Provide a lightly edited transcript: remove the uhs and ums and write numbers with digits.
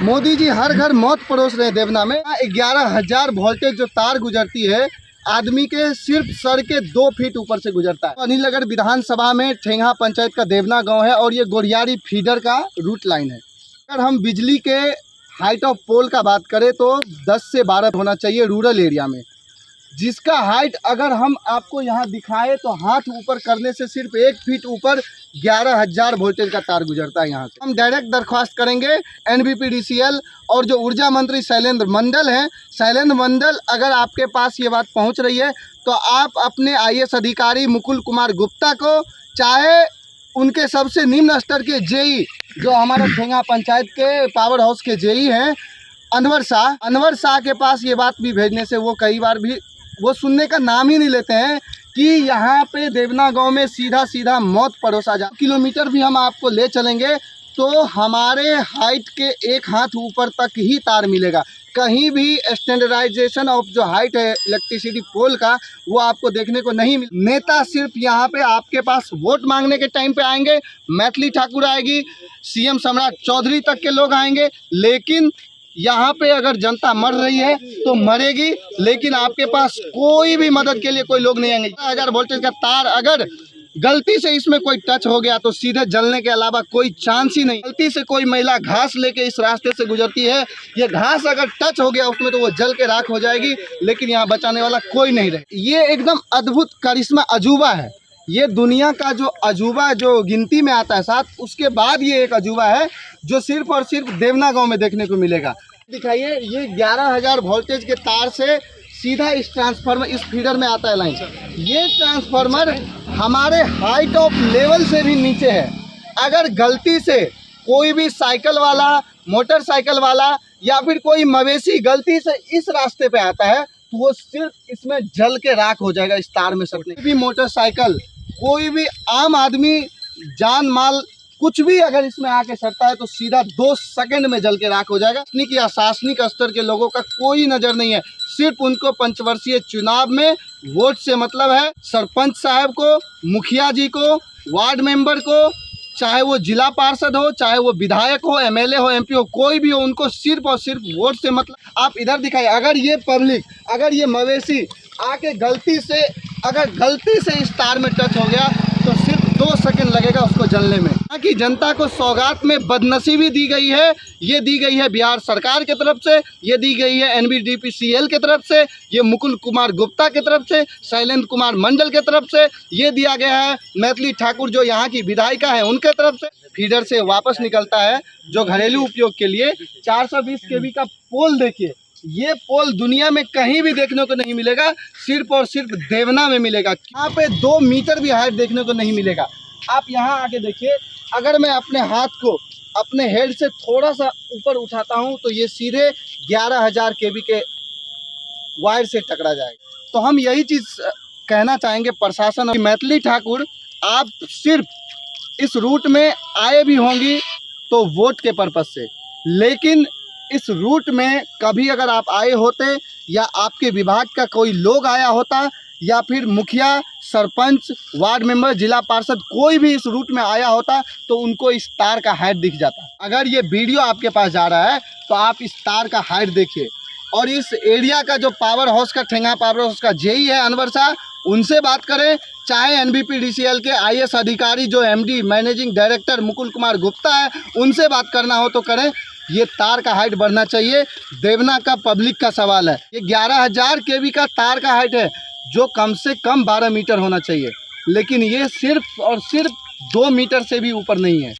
मोदी जी हर घर मौत परोस रहे हैं। देवना में 11,000 वोल्टेज जो तार गुजरती है आदमी के सिर्फ सर के 2 फीट ऊपर से गुजरता है। अनिल नगर विधानसभा में ठेंगा पंचायत का देवना गांव है और ये गोरियारी फीडर का रूट लाइन है। अगर हम बिजली के हाइट ऑफ पोल का बात करें तो 10 से 12 होना चाहिए रूरल एरिया में, जिसका हाइट अगर हम आपको यहाँ दिखाएं तो हाथ ऊपर करने से सिर्फ 1 फीट ऊपर 11,000 वोल्टेज का तार गुजरता है यहाँ से। हम डायरेक्ट दरख्वास्त करेंगे NBPDCL और जो ऊर्जा मंत्री शैलेंद्र मंडल हैं, शैलेंद्र मंडल अगर आपके पास ये बात पहुँच रही है तो आप अपने IAS अधिकारी मुकुल कुमार गुप्ता को, चाहे उनके सबसे निम्न स्तर के JE जो हमारे ठेंगा पंचायत के पावर हाउस के JE हैं अनवर शाह के पास ये बात भी भेजने से वो कई बार भी वो सुनने का नाम ही नहीं लेते हैं कि यहाँ पे देवना गांव में सीधा मौत परोसा जा। किलोमीटर भी हम आपको ले चलेंगे तो हमारे हाइट के 1 हाथ ऊपर तक ही तार मिलेगा। कहीं भी स्टैंडर्डाइजेशन ऑफ जो हाइट है इलेक्ट्रिसिटी पोल का वो आपको देखने को नहीं मिल। नेता सिर्फ यहाँ पे आपके पास वोट मांगने के टाइम पे आएंगे, मैथिली ठाकुर आएगी, CM सम्राट चौधरी तक के लोग आएंगे, लेकिन यहाँ पे अगर जनता मर रही है तो मरेगी, लेकिन आपके पास कोई भी मदद के लिए कोई लोग नहीं आएंगे। 1000 वोल्टेज का तार अगर गलती से इसमें कोई टच हो गया तो सीधे जलने के अलावा कोई चांस ही नहीं। गलती से कोई महिला घास लेके इस रास्ते से गुजरती है, ये घास अगर टच हो गया उसमें तो वो जल के राख हो जाएगी, लेकिन यहाँ बचाने वाला कोई नहीं रहे। ये एकदम अद्भुत करिश्मा अजूबा है। ये दुनिया का जो अजूबा जो गिनती में आता है साथ, उसके बाद ये एक अजूबा है जो सिर्फ और सिर्फ देवना गांव में देखने को मिलेगा। दिखाइए, ये 11,000 वोल्टेज के तार से सीधा इस ट्रांसफार्मर इस फीडर में आता है लाइन। ये ट्रांसफार्मर हमारे हाइट ऑफ लेवल से भी नीचे है। अगर गलती से कोई भी साइकिल वाला, मोटरसाइकिल वाला या फिर कोई मवेशी गलती से इस रास्ते पे आता है तो वो सिर्फ इसमें जल के राख हो जाएगा। इस तार में सटने कोई भी मोटरसाइकिल, कोई भी आम आदमी, जान माल कुछ भी अगर इसमें आके सटता है तो सीधा 2 सेकंड में जल के राख हो जाएगा। या शासनिक स्तर के लोगों का कोई नज़र नहीं है, सिर्फ उनको पंचवर्षीय चुनाव में वोट से मतलब है। सरपंच साहब को, मुखिया जी को, वार्ड मेंबर को, चाहे वो जिला पार्षद हो, चाहे वो विधायक हो, MLA हो, MP हो, कोई भी हो, उनको सिर्फ और सिर्फ वोट से मतलब। आप इधर दिखाइए, अगर ये पब्लिक, अगर ये मवेशी आके गलती से इस तार में टच हो गया तो सिर्फ 2 सेकंड लगेगा उसको जलने में। कि जनता को सौगात में बदनसीबी दी गई है। ये दी गई है बिहार सरकार की तरफ से, ये दी गई है NBDPCL की तरफ से, ये मुकुल कुमार गुप्ता की तरफ से, शैलेंद्र कुमार मंडल की तरफ से, ये दिया गया है मैथिली ठाकुर जो यहाँ की विधायिका है उनके तरफ से। फीडर से वापस निकलता है जो घरेलू उपयोग के लिए 420 kV का पोल। देखिए, ये पोल दुनिया में कहीं भी देखने को नहीं मिलेगा, सिर्फ और सिर्फ देवना में मिलेगा। यहाँ पे 2 मीटर भी हाइट देखने को नहीं मिलेगा। आप यहाँ आके देखिए, अगर मैं अपने हाथ को अपने हेड से थोड़ा सा ऊपर उठाता हूँ तो ये सीधे 11,000 kV के वायर से टकरा जाएगा। तो हम यही चीज़ कहना चाहेंगे प्रशासन और मैथिली ठाकुर, आप सिर्फ इस रूट में आए भी होंगी तो वोट के पर्पज़ से, लेकिन इस रूट में कभी अगर आप आए होते या आपके विभाग का कोई लोग आया होता या फिर मुखिया, सरपंच, वार्ड मेंबर, जिला पार्षद कोई भी इस रूट में आया होता तो उनको इस तार का हाइट दिख जाता। अगर ये वीडियो आपके पास जा रहा है तो आप इस तार का हाइट देखिए, और इस एरिया का जो पावर हाउस का ठेंगा पावर हाउस का JE है अनवर शाह, उनसे बात करें, चाहे NBPDCL के IAS अधिकारी जो MD managing director Mukul Kumar Gupta है उनसे बात करना हो तो करें। ये तार का हाइट बढ़ना चाहिए, देवना का पब्लिक का सवाल है। ये 11,000 kV का तार का हाइट है जो कम से कम 12 मीटर होना चाहिए, लेकिन ये सिर्फ और सिर्फ 2 मीटर से भी ऊपर नहीं है।